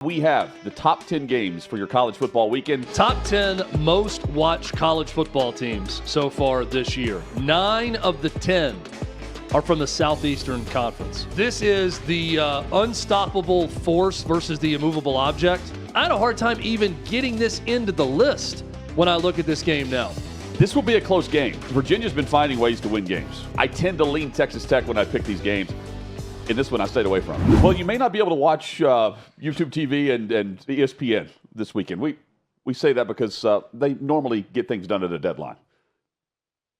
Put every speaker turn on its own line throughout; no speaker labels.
We have the top 10 games for your college football weekend.
Top 10 most watched college football teams so far this year. 9 of the 10 are from the Southeastern Conference. This is the unstoppable force versus the immovable object. I had a hard time even getting this into the list when I look at this game now.
This will be a close game. Virginia's been finding ways to win games. I tend to lean Texas Tech when I pick these games. In this one, I stayed away from. Well, you may not be able to watch YouTube TV and ESPN this weekend. We say that because they normally get things done at a deadline.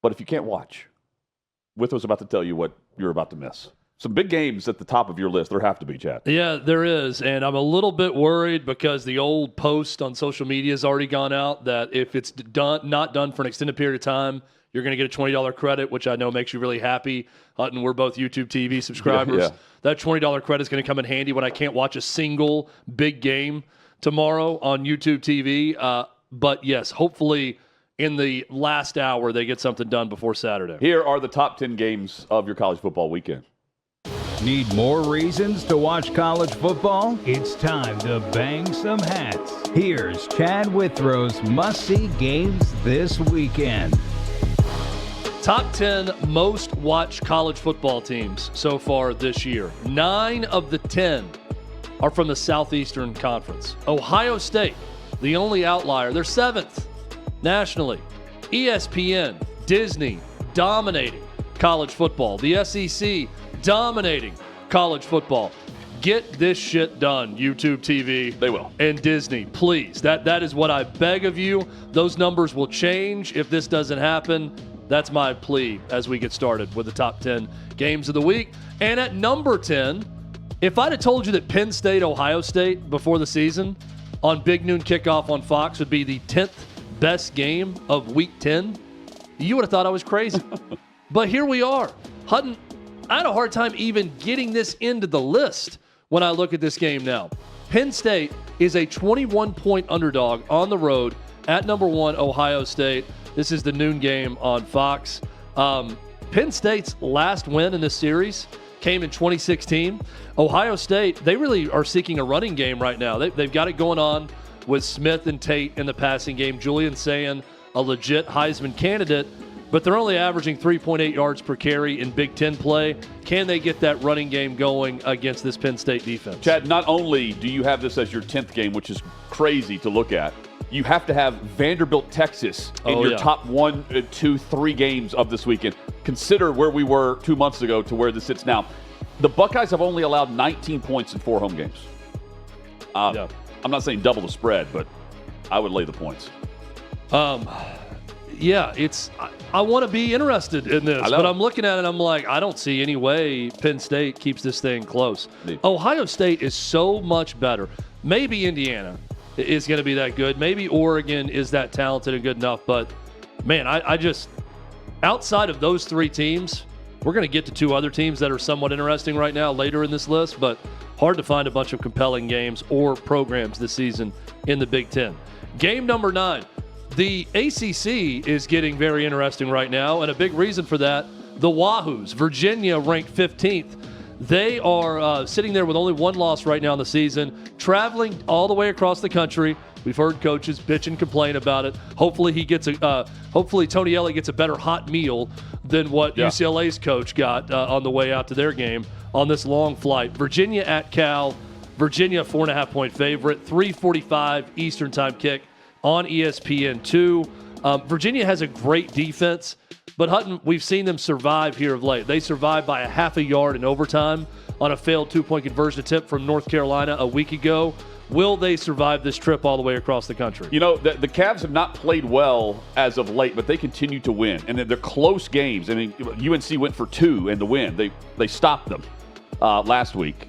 But if you can't watch, Withow's about to tell you what you're about to miss. Some big games at the top of your list. There have to be, Chad.
Yeah, there is. And I'm a little bit worried because the old post on social media has already gone out that if it's not done for an extended period of time, you're going to get a $20 credit, which I know makes you really happy. Hutton, we're both YouTube TV subscribers.
Yeah.
That $20 credit is going to come in handy when I can't watch a single big game tomorrow on YouTube TV. But, yes, hopefully in the last hour they get something done before Saturday.
Here are the top 10 games of your college football weekend.
Need more reasons to watch college football? It's time to bang some hats. Here's Chad Withrow's must-see games this weekend.
Top 10 most watched college football teams so far this year. 9 of the 10 are from the Southeastern Conference. Ohio State, the only outlier. They're 7th nationally. ESPN, Disney, dominating college football. The SEC, dominating college football. Get this shit done, YouTube TV.
They will.
And Disney, please. That is what I beg of you. Those numbers will change if this doesn't happen. That's my plea as we get started with the top 10 games of the week. And at number 10, if I'd have told you that Penn State, Ohio State before the season on Big Noon Kickoff on Fox would be the 10th best game of Week 10, you would have thought I was crazy. But here we are. Hutton, I had a hard time even getting this into the list when I look at this game now. Penn State is a 21-point underdog on the road at number 1, Ohio State. This is the noon game on Fox. Penn State's last win in this series came in 2016. Ohio State, they really are seeking a running game right now. They've got it going on with Smith and Tate in the passing game. Julian Sayin, a legit Heisman candidate, but they're only averaging 3.8 yards per carry in Big Ten play. Can they get that running game going against this Penn State defense?
Chad, not only do you have this as your 10th game, which is crazy to look at, you have to have Vanderbilt, Texas in your top 1, 2, 3 games of this weekend. Consider where we were 2 months ago to where this sits now. The Buckeyes have only allowed 19 points in 4 home games. I'm not saying double the spread, but I would lay the points.
Yeah, I want to be interested in this, but I'm looking at it, I'm like, I don't see any way Penn State keeps this thing close. Ohio State is so much better. Maybe Indiana is going to be that good. Maybe Oregon is that talented and good enough, but man, I just, outside of those 3 teams, we're going to get to 2 other teams that are somewhat interesting right now later in this list, but hard to find a bunch of compelling games or programs this season in the Big Ten. Game number 9. The ACC is getting very interesting right now, and a big reason for that, the Wahoos. Virginia ranked 15th. They are sitting there with only 1 loss right now in the season, traveling all the way across the country. We've heard coaches bitch and complain about it. Hopefully hopefully Tony Elliott gets a better hot meal than what UCLA's coach got on the way out to their game on this long flight. Virginia at Cal. Virginia 4.5-point favorite. 3:45 Eastern time kick on ESPN2. Virginia has a great defense, but Hutton, we've seen them survive here of late. They survived by a half a yard in overtime on a failed 2-point conversion attempt from North Carolina a week ago. Will they survive this trip all the way across the country?
You know, the Cavs have not played well as of late, but they continue to win. And they're close games. I mean, UNC went for 2 in the win. They stopped them last week.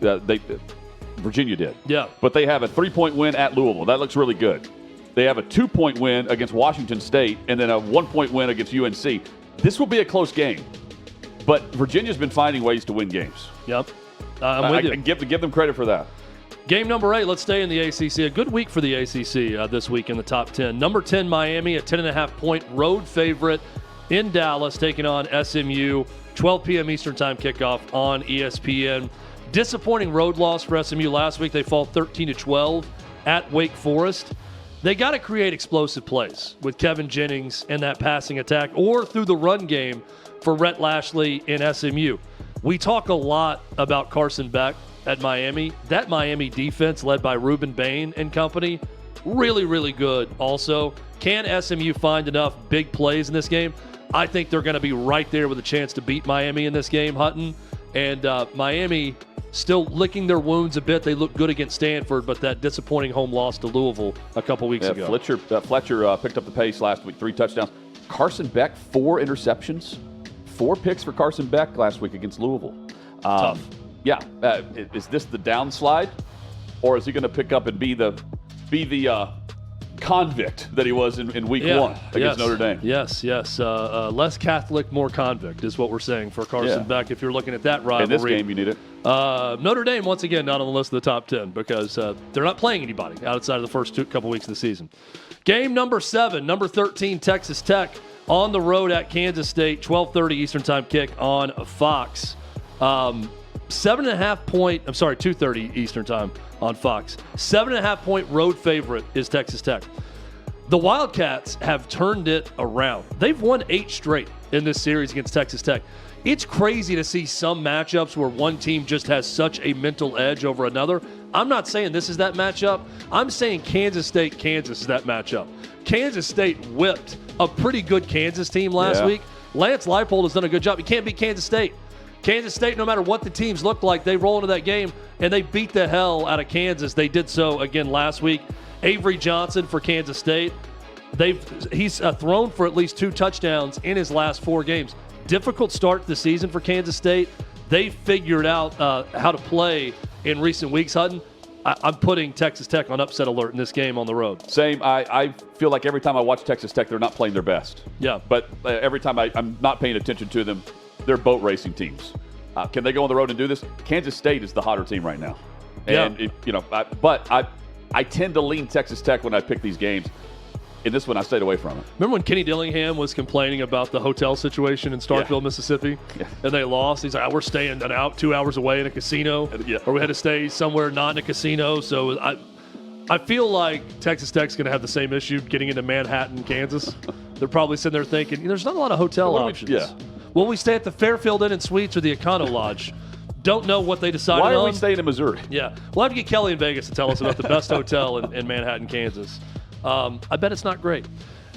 Virginia did.
Yeah.
But they have a 3-point win at Louisville. That looks really good. They have a 2-point win against Washington State and then a 1-point win against UNC. This will be a close game, but Virginia's been finding ways to win games.
Yep. I'm with you.
Give them credit for that.
Game number 8, let's stay in the ACC. A good week for the ACC this week in the top 10. Number 10, Miami, a 10.5-point road favorite in Dallas, taking on SMU. 12 p.m. Eastern time kickoff on ESPN. Disappointing road loss for SMU last week. They fall 13-12 at Wake Forest. They got to create explosive plays with Kevin Jennings and that passing attack, or through the run game for Rhett Lashley in SMU. We talk a lot about Carson Beck at Miami. That Miami defense, led by Ruben Bain and company, really, really good also. Can SMU find enough big plays in this game? I think they're going to be right there with a chance to beat Miami in this game, Hutton. And Miami still licking their wounds a bit. They look good against Stanford, but that disappointing home loss to Louisville a couple weeks ago.
Fletcher picked up the pace last week, 3 touchdowns. Carson Beck, 4 interceptions. 4 picks for Carson Beck last week against Louisville.
Tough.
Yeah. Is this the downslide, or is he going to pick up and be the convict that he was in week 1 against Notre Dame?
Yes. Less Catholic, more convict is what we're saying for Carson Beck. If you're looking at that rivalry.
In this game, you need it.
Notre Dame, once again, not on the list of the top 10 because they're not playing anybody outside of the first couple weeks of the season. Game number 7, number 13, Texas Tech on the road at Kansas State, 12:30 Eastern Time kick on Fox. 2:30 Eastern Time on Fox. 7.5-point road favorite is Texas Tech. The Wildcats have turned it around. They've won 8 straight in this series against Texas Tech. It's crazy to see some matchups where one team just has such a mental edge over another. I'm not saying this is that matchup. I'm saying Kansas State, Kansas is that matchup. Kansas State whipped a pretty good Kansas team last week. Lance Leipold has done a good job. You can't beat Kansas State. Kansas State, no matter what the teams look like, they roll into that game, and they beat the hell out of Kansas. They did so again last week. Avery Johnson for Kansas State. He's thrown for at least 2 touchdowns in his last 4 games. Difficult start to the season for Kansas State. They figured out how to play in recent weeks, Hutton. I'm putting Texas Tech on upset alert in this game on the road.
Same. I feel like every time I watch Texas Tech, they're not playing their best.
Yeah.
But every time I'm not paying attention to them, they're boat racing teams. Can they go on the road and do this? Kansas State is the hotter team right now. And, I tend to lean Texas Tech when I pick these games. In this one, I stayed away from it.
Remember when Kenny Dillingham was complaining about the hotel situation in Starkville, Mississippi?
Yeah.
And they lost? He's like, we're staying 2 hours away in a casino. Or we had to stay somewhere not in a casino. So I feel like Texas Tech's going to have the same issue getting into Manhattan, Kansas. They're probably sitting there thinking, there's not a lot of hotel options. Will we stay at the Fairfield Inn and Suites or the Econo Lodge? Don't know what they decided on.
Why are we staying in Missouri?
Yeah. We'll have to get Kelly in Vegas to tell us about the best hotel in Manhattan, Kansas. I bet it's not great.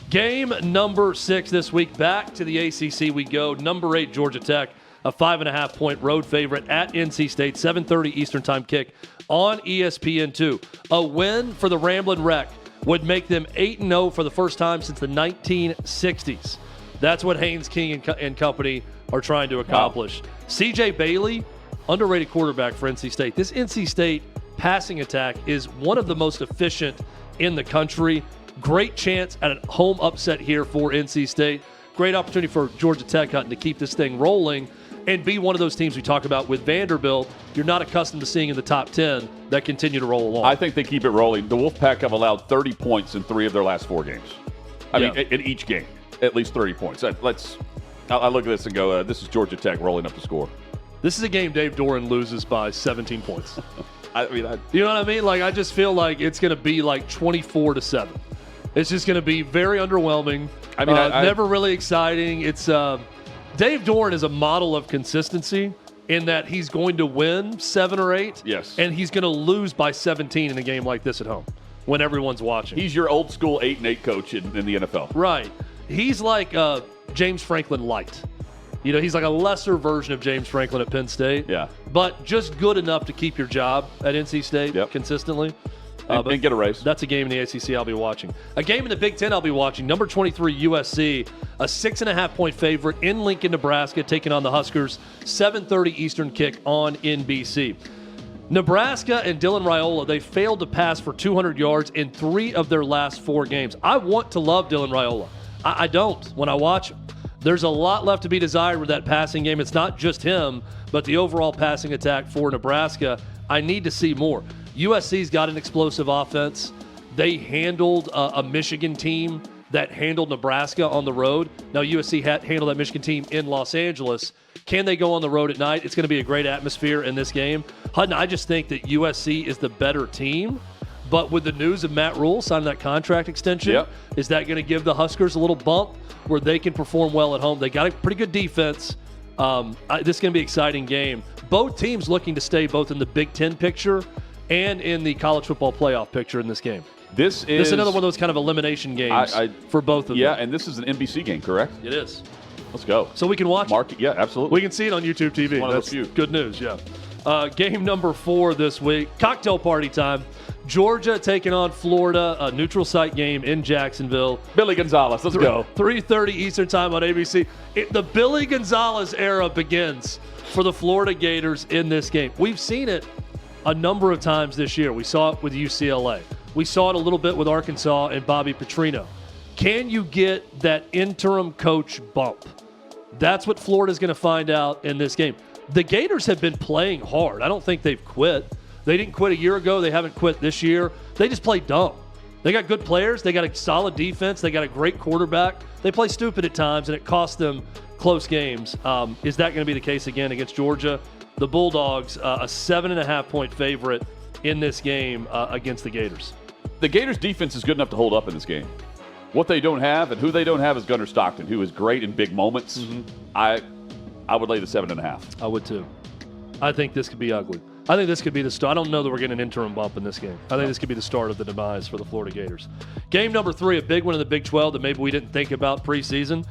Game number 6 this week. Back to the ACC we go. Number 8, Georgia Tech, a 5.5-point road favorite at NC State. 7:30 Eastern Time kick on ESPN2. A win for the Ramblin' Wreck would make them 8-0 for the first time since the 1960s. That's what Heinz, King, and company are trying to accomplish. Wow. C.J. Bailey, underrated quarterback for NC State. This NC State passing attack is one of the most efficient in the country. Great chance at a home upset here for NC State. Great opportunity for Georgia Tech to keep this thing rolling and be one of those teams we talk about with Vanderbilt you're not accustomed to seeing in the top 10 that continue to roll along.
I think they keep it rolling. The Wolfpack have allowed 30 points in 3 of their last 4 games. I mean, in each game, at least 30 points. I look at this and go, this is Georgia Tech rolling up the score.
This is a game Dave Doran loses by 17 points.
You know
what I mean? Like, I just feel like it's going to be like 24-7. It's just going to be very underwhelming. I mean, never really exciting. It's Dave Doran is a model of consistency in that he's going to win 7 or 8.
Yes.
And he's going to lose by 17 in a game like this at home when everyone's watching.
He's your old school 8-8 coach in the NFL.
Right. He's like James Franklin light. He's like a lesser version of James Franklin at Penn State.
Yeah.
But just good enough to keep your job at NC State consistently.
And get a raise.
That's a game in the ACC I'll be watching. A game in the Big Ten I'll be watching. Number 23 USC, a 6.5-point favorite in Lincoln, Nebraska, taking on the Huskers. 7:30 Eastern kick on NBC. Nebraska and Dylan Raiola, they failed to pass for 200 yards in 3 of their last 4 games. I want to love Dylan Raiola. I don't when I watch him. There's a lot left to be desired with that passing game. It's not just him, but the overall passing attack for Nebraska. I need to see more. USC's got an explosive offense. They handled a Michigan team that handled Nebraska on the road. Now, USC handled that Michigan team in Los Angeles. Can they go on the road at night? It's going to be a great atmosphere in this game. Hutton, I just think that USC is the better team. But with the news of Matt Rhule signing that contract extension, is that going to give the Huskers a little bump where they can perform well at home? They got a pretty good defense. This is going to be an exciting game. Both teams looking to stay both in the Big Ten picture and in the college football playoff picture in this game.
This is
another one of those kind of elimination games for both of them.
Yeah, and this is an NBC game, correct?
It is.
Let's go.
So we can watch it?
Yeah, absolutely.
We can see it on YouTube TV. That's good news, yeah. Game number 4 this week, cocktail party time. Georgia taking on Florida, a neutral site game in Jacksonville.
Billy Gonzalez, let's go.
3:30 Eastern time on ABC. The Billy Gonzalez era begins for the Florida Gators in this game. We've seen it a number of times this year. We saw it with UCLA. We saw it a little bit with Arkansas and Bobby Petrino. Can you get that interim coach bump? That's what Florida's going to find out in this game. The Gators have been playing hard. I don't think they've quit. They didn't quit a year ago. They haven't quit this year. They just play dumb. They got good players. They got a solid defense. They got a great quarterback. They play stupid at times, and it costs them close games. Is that going to be the case again against Georgia? The Bulldogs, a 7.5-point favorite in this game against the Gators.
The Gators' defense is good enough to hold up in this game. What they don't have and who they don't have is Gunnar Stockton, who is great in big moments. Mm-hmm. I would lay the 7.5.
I would too. I think this could be ugly. I think this could be the start. I don't know that we're getting an interim bump in this game. I think this could be the start of the demise for the Florida Gators. Game number 3, a big one in the Big 12 that maybe we didn't think about preseason.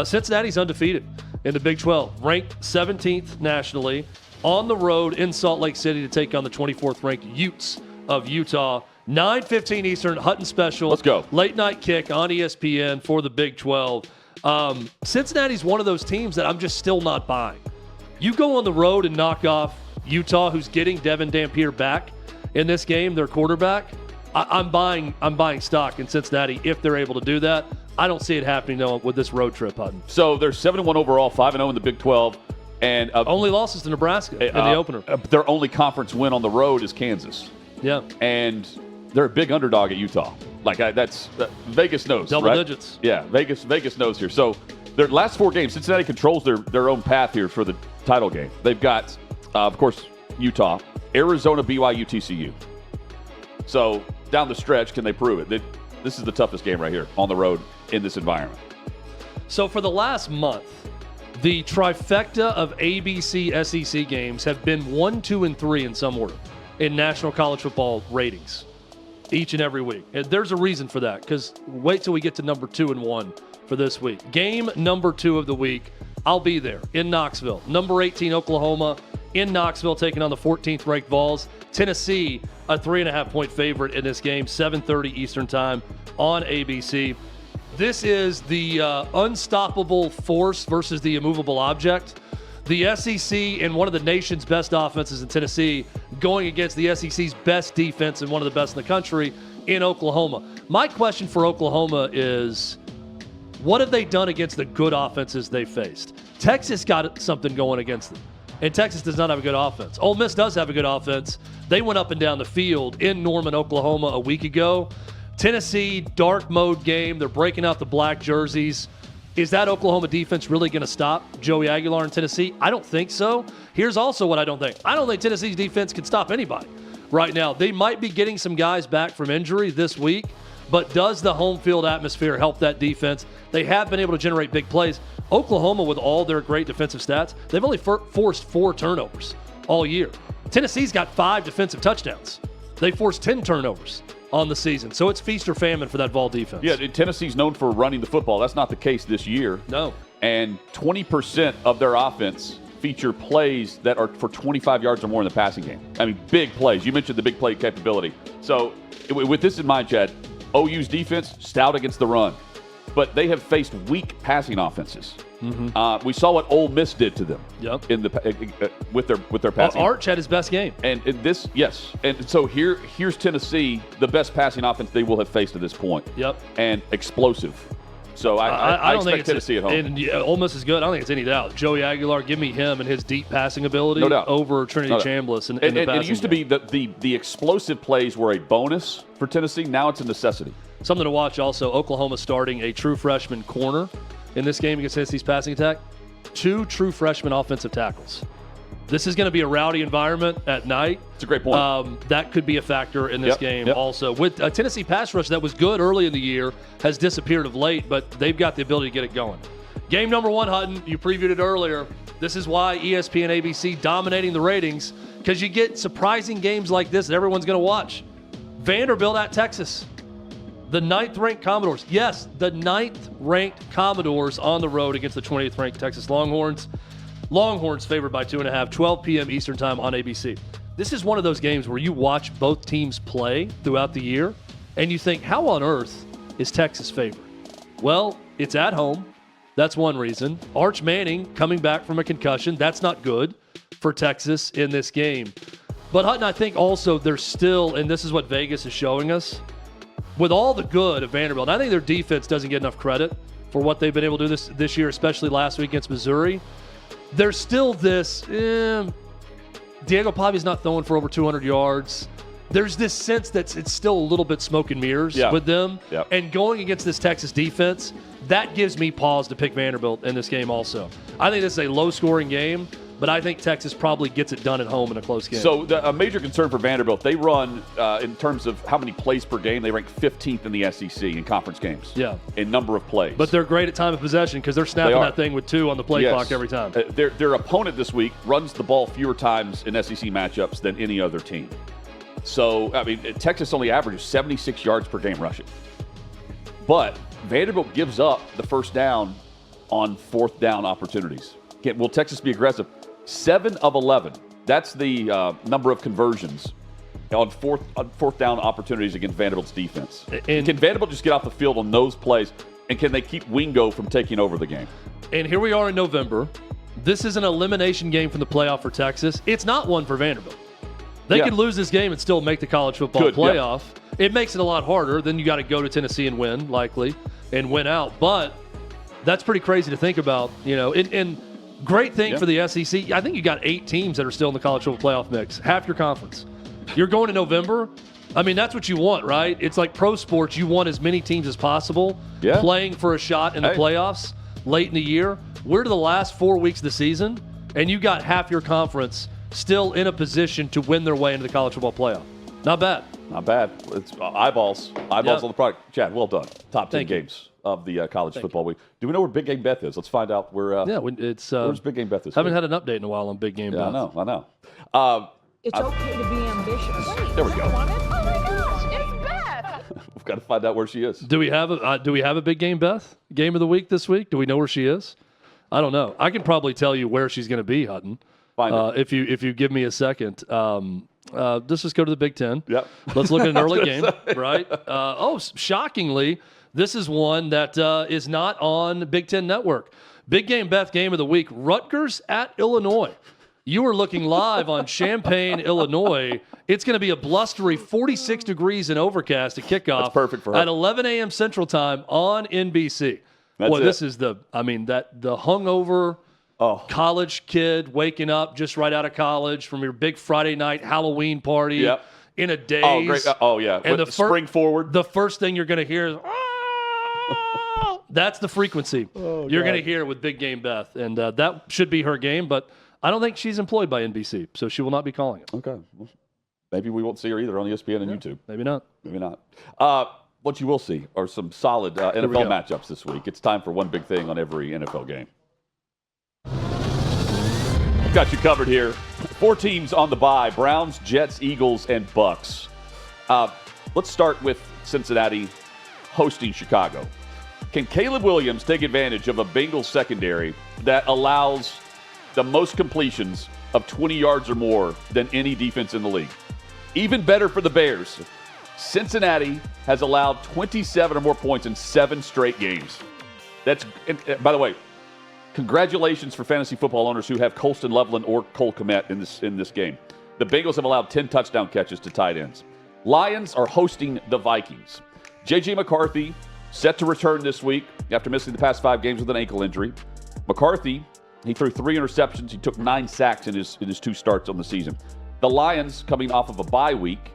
Cincinnati's undefeated in the Big 12, ranked 17th nationally, on the road in Salt Lake City to take on the 24th ranked Utes of Utah. 9:15 Eastern, Hutton special.
Let's go.
Late night kick on ESPN for the Big 12. Cincinnati's one of those teams that I'm just still not buying. You go on the road and knock off Utah, who's getting Devin Dampier back in this game, their quarterback. I'm buying stock in Cincinnati if they're able to do that. I don't see it happening though with this road trip, Hutton.
So they're 7-1 overall, 5-0 in the Big 12, and
only losses to Nebraska in the opener.
Their only conference win on the road is Kansas.
Yeah,
and they're a big underdog at Utah. That's Vegas knows.
Double
right?
digits.
Yeah, Vegas knows here. So their last 4 games, Cincinnati controls their own path here for the title game. They've got, of course, Utah, Arizona, BYU, TCU. So down the stretch, can they prove it? This is the toughest game right here on the road in this environment.
So for the last month, the trifecta of ABC SEC games have been 1, 2, and 3 in some order in National College Football ratings each and every week. And there's a reason for that, because wait till we get to number 2 and 1 for this week. Game number 2 of the week, I'll be there in Knoxville. Number 18, Oklahoma, in Knoxville, taking on the 14th ranked Vols. Tennessee, a 3.5-point favorite in this game, 7:30 Eastern time on ABC. This is the unstoppable force versus the immovable object. The SEC and one of the nation's best offenses in Tennessee going against the SEC's best defense and one of the best in the country in Oklahoma. My question for Oklahoma is, what have they done against the good offenses they faced? Texas got something going against them, and Texas does not have a good offense. Ole Miss does have a good offense. They went up and down the field in Norman, Oklahoma a week ago. Tennessee, dark mode game. They're breaking out the black jerseys. Is that Oklahoma defense really going to stop Joey Aguilar in Tennessee? I don't think so. Here's also what I don't think. I don't think Tennessee's defense can stop anybody right now. They might be getting some guys back from injury this week, but does the home field atmosphere help that defense? They have been able to generate big plays. Oklahoma, with all their great defensive stats, they've only forced 4 turnovers all year. Tennessee's got 5 defensive touchdowns. They forced 10 turnovers on the season. So it's feast or famine for that Vol defense.
Yeah, Tennessee's known for running the football. That's not the case this year.
No.
And 20% of their offense feature plays that are for 25 yards or more in the passing game. I mean, big plays. You mentioned the big play capability. So with this in mind, Chad, OU's defense, stout against the run. But they have faced weak passing offenses. Mm-hmm. We saw what Ole Miss did to them.
Yep.
In the with their passing.
Arch had his best game.
And this, yes. And so here's Tennessee, the best passing offense they will have faced to this point.
Yep.
And explosive. So I don't expect Tennessee at home.
And Ole Miss is good. I don't think it's any doubt. Joey Aguilar, give me him and his deep passing ability
no doubt.
Over Trinity Chambliss in the passing
it used to be the explosive plays were a bonus for Tennessee. Now it's a necessity.
Something to watch also, Oklahoma starting a true freshman corner in this game against Tennessee's passing attack. 2 true freshman offensive tackles. This is going to be a rowdy environment at night.
It's a great point.
That could be a factor in this game also. With a Tennessee pass rush that was good early in the year, has disappeared of late, but they've got the ability to get it going. Game number 1, Hutton, you previewed it earlier. This is why ESPN ABC dominating the ratings, because you get surprising games like this that everyone's going to watch. Vanderbilt at Texas. The 9th-ranked Commodores. Yes, the 9th-ranked Commodores on the road against the 20th-ranked Texas Longhorns. Longhorns favored by 2.5, 12 p.m. Eastern time on ABC. This is one of those games where you watch both teams play throughout the year, and you think, how on earth is Texas favored? Well, it's at home. That's one reason. Arch Manning coming back from a concussion. That's not good for Texas in this game. But Hutton, I think also there's still, and this is what Vegas is showing us, with all the good of Vanderbilt, I think their defense doesn't get enough credit for what they've been able to do this year, especially last week against Missouri. There's still this, Diego Pavi's not throwing for over 200 yards. There's this sense that it's still a little bit smoke and mirrors with them. Yep. And going against this Texas defense, that gives me pause to pick Vanderbilt in this game also. I think this is a low-scoring game, but I think Texas probably gets it done at home in a close game.
So a major concern for Vanderbilt, they run, in terms of how many plays per game, they rank 15th in the SEC in conference games. Yeah. In number of plays.
But they're great at time of possession because they're snapping that thing with 2 on the play clock every time.
Their opponent this week runs the ball fewer times in SEC matchups than any other team. So, I mean, Texas only averages 76 yards per game rushing. But Vanderbilt gives up the first down on 4th down opportunities. Will Texas be aggressive? 7 of 11. That's the number of conversions on fourth down opportunities against Vanderbilt's defense. And can Vanderbilt just get off the field on those plays, and can they keep Wingo from taking over the game?
And here we are in November. This is an elimination game from the playoff for Texas. It's not one for Vanderbilt. They could lose this game and still make the college football playoff. It makes it a lot harder. Then you got to go to Tennessee and win, likely, and win out. But that's pretty crazy to think about, you know. And great thing for the SEC, I think you got 8 teams that are still in the college football playoff mix, half your conference. You're going to November. I mean, that's what you want, right? It's like pro sports. You want as many teams as possible playing for a shot in the playoffs late in the year. We're to the last 4 weeks of the season, and you got half your conference still in a position to win their way into the college football playoff. Not bad.
Not bad. It's eyeballs on the product. Chad, well done. Top 10 games of the college football week. Do we know where Big Game Beth is? Let's find out where.
It's
where's Big Game Beth this
haven't
week?
had an update in a while on Big Game Beth.
I know.
It's okay to be ambitious.
There we go.
Oh my gosh, it's Beth.
We've got to find out where she is.
Do we have a Big Game Beth game of the week this week? Do we know where she is? I don't know. I can probably tell you where she's going to be, Hutton. If you give me a second. Let's just go to the Big Ten.
Yep.
Let's look at an early game, right? Shockingly, this is one that is not on Big Ten Network. Big Game Beth game of the week, Rutgers at Illinois. You are looking live on Champaign, Illinois. It's going to be a blustery 46 degrees and overcast at kickoff.
That's perfect for her.
At 11 a.m. Central Time on NBC. This is the hungover college kid waking up just right out of college from your big Friday night Halloween party in a daze.
Oh, great. And
the
spring forward.
The first thing you're going to hear is, that's the frequency you're going to hear with Big Game Beth. And that should be her game, but I don't think she's employed by NBC, so she will not be calling it.
Okay. Well, maybe we won't see her either on ESPN and YouTube.
Maybe not.
Maybe not. What you will see are some solid NFL matchups this week. It's time for one big thing on every NFL game. I've got you covered here. 4 teams on the bye: Browns, Jets, Eagles, and Bucks. Let's start with Cincinnati hosting Chicago. Can Caleb Williams take advantage of a Bengals secondary that allows the most completions of 20 yards or more than any defense in the league? Even better for the Bears, Cincinnati has allowed 27 or more points in 7 straight games. By the way, congratulations for fantasy football owners who have Colston Loveland or Cole Kmet in this game. The Bengals have allowed 10 touchdown catches to tight ends. Lions are hosting the Vikings. J.J. McCarthy set to return this week after missing the past 5 games with an ankle injury. McCarthy, he threw 3 interceptions. He took 9 sacks in his 2 starts on the season. The Lions coming off of a bye week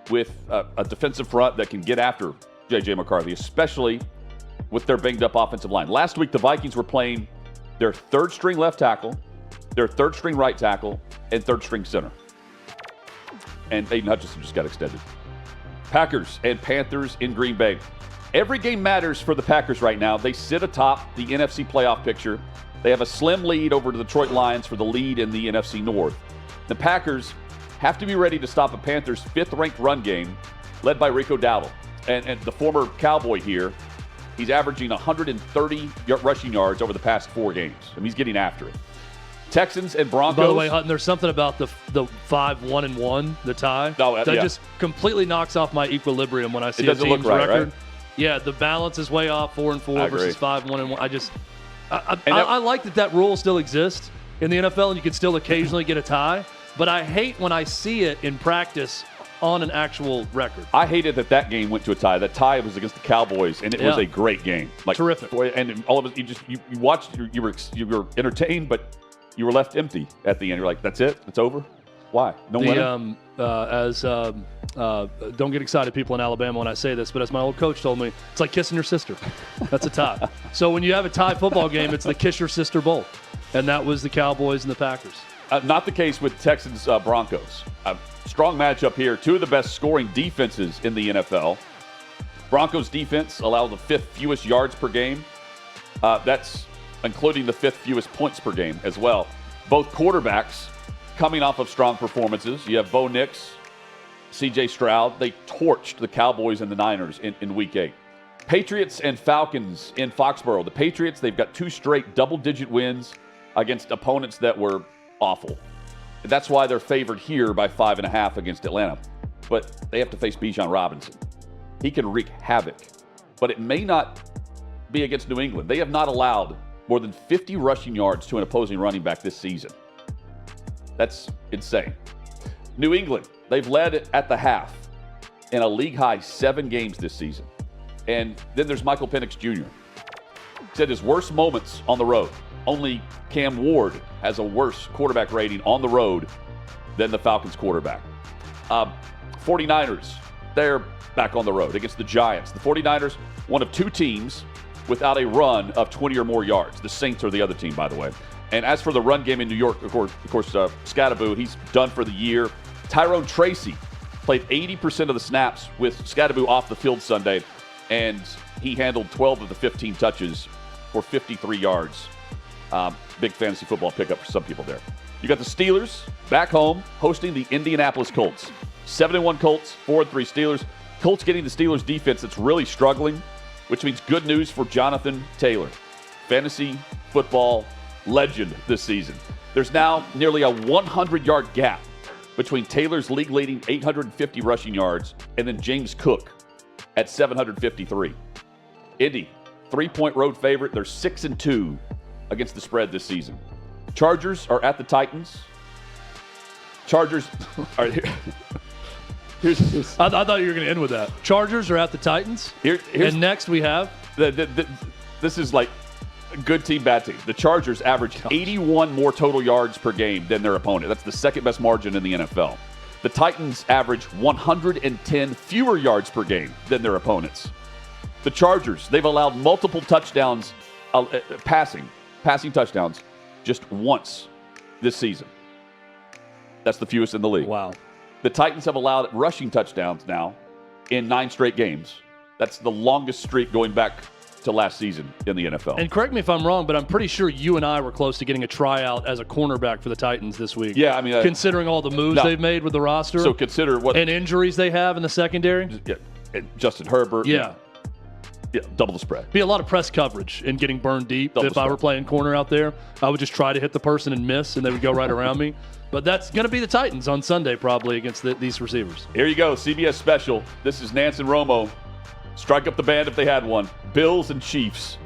with a defensive front that can get after J.J. McCarthy, especially with their banged-up offensive line. Last week, the Vikings were playing their third-string left tackle, their third-string right tackle, and third-string center. And Aiden Hutchinson just got extended. Packers and Panthers in Green Bay. Every game matters for the Packers right now. They sit atop the NFC playoff picture. They have a slim lead over the Detroit Lions for the lead in the NFC North. The Packers have to be ready to stop a Panthers' fifth-ranked run game led by Rico Dowdle. And the former Cowboy here, he's averaging 130 rushing yards over the past 4 games. I mean, he's getting after it. Texans and Broncos.
By the way, Hutton, there's something about the 5-1-1, the tie, that just completely knocks off my equilibrium when I see a team's record. Right? Yeah, the balance is way off, 4-4 versus 5-1-1. I like that rule still exists in the NFL, and you can still occasionally get a tie. But I hate when I see it in practice on an actual record.
I hated that game went to a tie. That tie was against the Cowboys, and it was a great game.
Terrific.
And all of it, you watched, you were entertained, but you were left empty at the end. You're like, that's it? It's over? Why? No winning?
Don't get excited, people in Alabama, when I say this, but as my old coach told me, it's like kissing your sister. That's a tie. So when you have a tie football game, it's the Kiss Your Sister Bowl. And that was the Cowboys and the Packers.
Not the case with Texans Broncos. Strong matchup here. 2 of the best scoring defenses in the NFL. Broncos defense allowed the 5th fewest yards per game. That's including the 5th fewest points per game as well. Both quarterbacks coming off of strong performances. You have Bo Nix, C.J. Stroud. They torched the Cowboys and the Niners in Week 8. Patriots and Falcons in Foxborough. The Patriots, they've got 2 straight double-digit wins against opponents that were awful. That's why they're favored here by 5.5 against Atlanta. But they have to face Bijan Robinson. He can wreak havoc. But it may not be against New England. They have not allowed more than 50 rushing yards to an opposing running back this season. That's insane. New England, they've led at the half in a league-high 7 games this season. And then there's Michael Penix Jr. Said his worst moments on the road. Only Cam Ward has a worse quarterback rating on the road than the Falcons quarterback. 49ers, they're back on the road against the Giants. The 49ers, one of 2 teams without a run of 20 or more yards. The Saints are the other team, by the way. And as for the run game in New York, of course, Scadaboo, he's done for the year. Tyrone Tracy played 80% of the snaps with Scadaboo off the field Sunday, and he handled 12 of the 15 touches for 53 yards. Big fantasy football pickup for some people there. You got the Steelers back home hosting the Indianapolis Colts. 7-1 Colts, 4-3 Steelers. Colts getting the Steelers defense that's really struggling, which means good news for Jonathan Taylor. Fantasy football legend this season. There's now nearly a 100-yard gap between Taylor's league-leading 850 rushing yards and then James Cook at 753. Indy, 3-point road favorite. They're 6-2 against the spread this season. Chargers are at the Titans. Chargers are here.
I thought you were going to end with that. Chargers are at the Titans. And next we have?
This is like good team, bad team. The Chargers average 81 more total yards per game than their opponent. That's the second best margin in the NFL. The Titans average 110 fewer yards per game than their opponents. The Chargers, they've allowed multiple touchdowns, passing touchdowns, just once this season. That's the fewest in the league.
Wow.
The Titans have allowed rushing touchdowns now in 9 straight games. That's the longest streak going back to last season in the NFL.
And correct me if I'm wrong, but I'm pretty sure you and I were close to getting a tryout as a cornerback for the Titans this week.
Yeah, I mean,
considering all the moves they've made with the roster.
So consider what
and injuries they have in the secondary.
Yeah, and Justin Herbert.
Yeah,
double the spread.
Be a lot of press coverage and getting burned deep. If I were playing corner out there, I would just try to hit the person and miss, and they would go right around me. But that's going to be the Titans on Sunday probably against these receivers.
Here you go, CBS special. This is Nance and Romo. Strike up the band if they had one. Bills and Chiefs.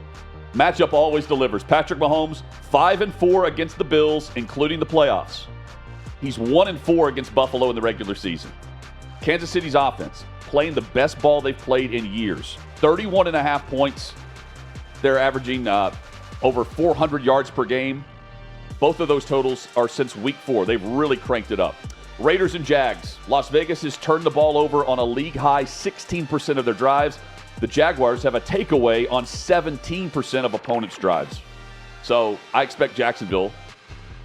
Matchup always delivers. Patrick Mahomes, 5-4 against the Bills, including the playoffs. He's 1-4 against Buffalo in the regular season. Kansas City's offense, playing the best ball they've played in years. 31.5 points. They're averaging over 400 yards per game. Both of those totals are since week 4. They've really cranked it up. Raiders and Jags. Las Vegas has turned the ball over on a league-high 16% of their drives. The Jaguars have a takeaway on 17% of opponents' drives. So I expect Jacksonville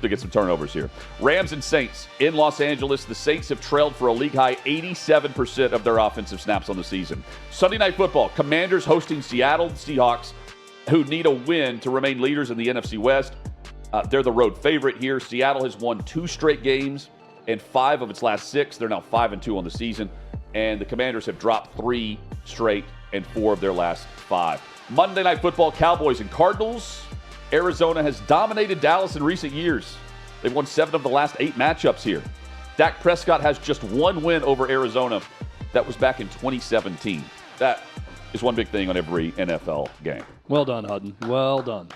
to get some turnovers here. Rams and Saints in Los Angeles. The Saints have trailed for a league-high 87% of their offensive snaps on the season. Sunday Night Football, Commanders hosting Seattle Seahawks, who need a win to remain leaders in the NFC West. They're the road favorite here. Seattle has won 2 straight games and 5 of its last 6. They're now 5-2 on the season. And the Commanders have dropped 3 straight and 4 of their last 5. Monday Night Football, Cowboys and Cardinals. Arizona has dominated Dallas in recent years. They've won 7 of the last 8 matchups here. Dak Prescott has just 1 win over Arizona. That was back in 2017. That is one big thing on every NFL game.
Well done, Hutton. Well done.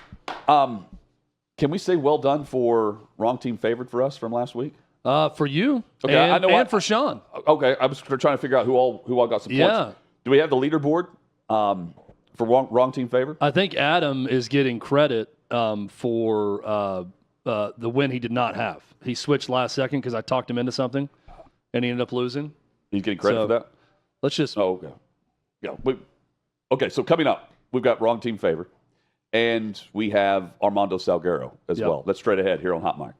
Can we say well done for wrong team favored for us from last week?
For you
okay,
and for Sean.
Okay, I was trying to figure out who all got some points. Do we have the leaderboard for wrong team favored?
I think Adam is getting credit for the win he did not have. He switched last second because I talked him into something, and he ended up losing.
He's getting credit for that?
Let's just...
Oh, okay. Yeah. Okay, so coming up, we've got wrong team favored, and we have Armando Salguero as well. Let's straight ahead here on Hot Mic.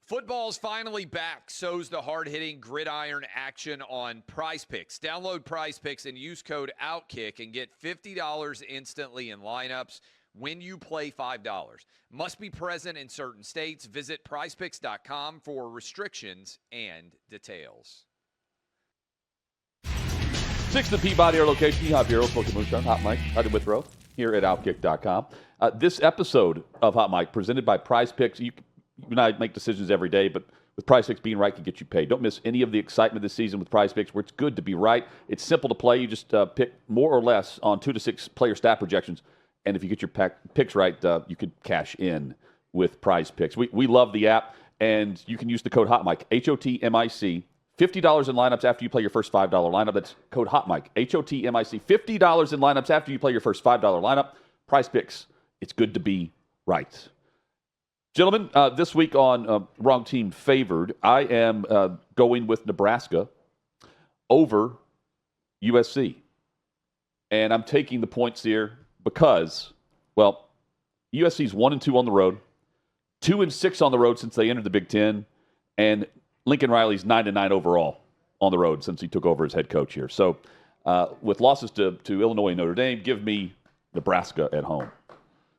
Football's finally back. So's the hard-hitting gridiron action on Prize Picks. Download Prize Picks and use code OutKick and get $50 instantly in lineups when you play $5. Must be present in certain states. Visit prizepicks.com for restrictions and details.
6th and Peabody, our location. Hop here, Smoky Moonshine, Hot Mic, Hutton with Rhule, here at OutKick.com. This episode of Hot Mic presented by Prize Picks. You and I make decisions every day, but with Prize Picks, being right can get you paid. Don't miss any of the excitement this season with Prize Picks, where it's good to be right. It's simple to play. You just pick more or less on 2 to 6 player stat projections, and if you get your picks right, you could cash in with Prize Picks. We love the app, and you can use the code HOTMIC, HOTMIC, $50 in lineups after you play your first $5 lineup. That's code HOTMIC, HOTMIC, $50 in lineups after you play your first $5 lineup. Prize Picks, it's good to be right. Gentlemen, this week on Wrong Team Favored, I am going with Nebraska over USC. And I'm taking the points here because, well, USC's 1-2 on the road, 2-6 on the road since they entered the Big Ten, and Lincoln Riley's 9-9 overall on the road since he took over as head coach here. So with losses to Illinois and Notre Dame, give me Nebraska at home.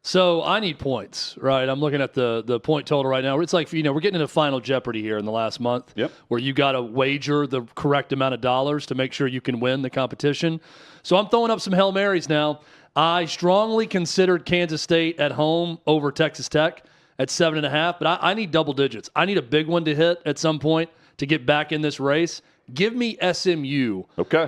So I need points, right? I'm looking at the point total right now. It's like, we're getting into Final Jeopardy here in the last month, where you got to wager the correct amount of dollars to make sure you can win the competition. So I'm throwing up some Hail Marys now. I strongly considered Kansas State at home over Texas Tech at 7.5, but I need double digits. I need a big one to hit at some point to get back in this race. Give me SMU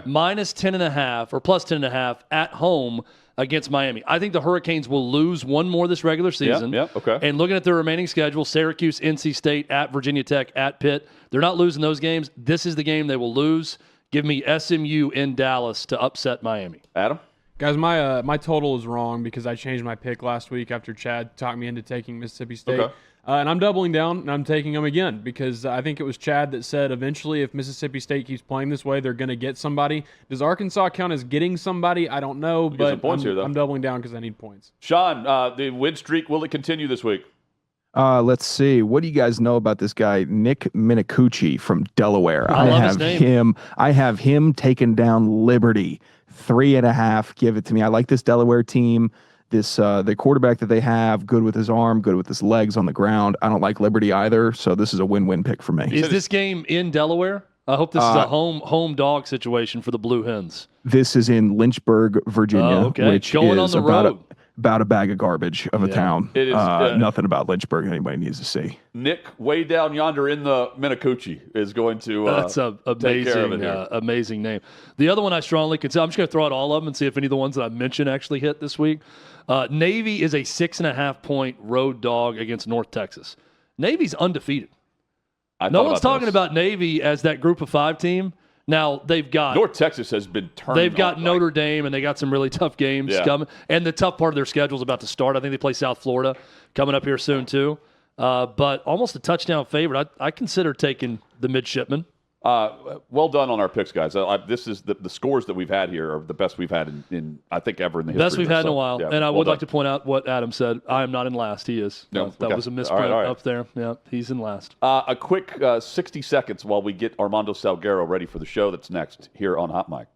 minus 10.5 or plus 10.5 at home against Miami. I think the Hurricanes will lose one more this regular season. And looking at their remaining schedule, Syracuse, NC State, at Virginia Tech, at Pitt, they're not losing those games. This is the game they will lose. Give me SMU in Dallas to upset Miami.
Adam?
Guys, my total is wrong because I changed my pick last week after Chad talked me into taking Mississippi State. And I'm doubling down, and I'm taking them again because I think it was Chad that said eventually if Mississippi State keeps playing this way, they're going to get somebody. Does Arkansas count as getting somebody? I don't know, but I'm doubling down because I need points.
Sean, the win streak, will it continue this week?
Let's see. What do you guys know about this guy, Nick Minicucci from Delaware?
I love his name.
I have him taking down Liberty. 3.5. Give it to me. I like this Delaware team. The quarterback that they have, good with his arm, good with his legs on the ground. I don't like Liberty either, so this is a win-win pick for me.
Is this game in Delaware? I hope this is a home dog situation for the Blue Hens.
This is in Lynchburg, Virginia, which
going
is
on the road.
About a bag of garbage of a town.
It is,
nothing about Lynchburg anybody needs to see.
Nick, way down yonder in the Minicucci, is going to
that's an amazing name. The other one I strongly consider, I'm just going to throw out all of them and see if any of the ones that I mentioned actually hit this week. Navy is a 6.5-point road dog against North Texas. Navy's undefeated. No one's talking about Navy as that group of 5 team. Now they've got
North Texas has been turning.
They've got
on,
Notre Dame, and they got some really tough games coming. And the tough part of their schedule is about to start. I think they play South Florida coming up here soon too. But almost a touchdown favorite. I consider taking the midshipmen.
Well done on our picks, guys. This is the scores that we've had here are the best we've had in I think ever in the history.
Best we've had in a while.
Yeah,
and I
well
would
done.
like to point out what Adam said. I am not in last. He is.
No,
that
okay.
was a misprint
All right.
up there. Yeah, he's in last.
A quick 60 seconds while we get Armando Salguero ready for the show that's next here on Hot Mic.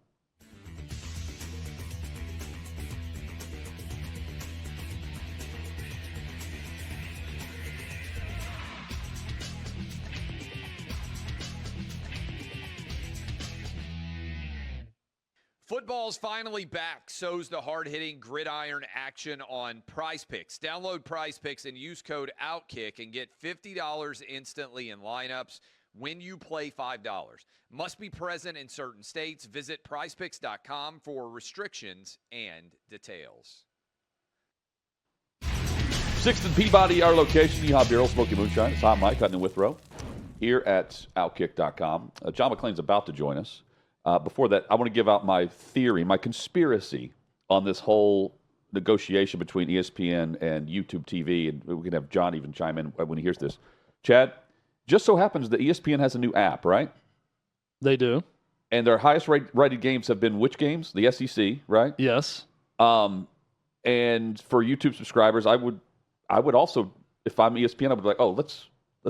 Football's finally back. So's the hard-hitting gridiron action on Prize Picks. Download Prize Picks and use code OutKick and get $50 instantly in lineups when you play $5. Must be present in certain states. Visit prizepicks.com for restrictions and details.
6th and Peabody, our location. Yeehaw Bureau, Smoky Moonshine. It's Hot Mic, Hutton and Withrow here at OutKick.com. John McClain's about to join us. Before that, I want to give out my theory, my conspiracy on this whole negotiation between ESPN and YouTube TV, and we can have John even chime in when he hears this. Chad, just so happens that ESPN has a new app, right?
They do.
And their highest rated games have been which games? The SEC, right?
Yes.
And for YouTube subscribers, I would also, if I'm ESPN, I would be like, oh, let's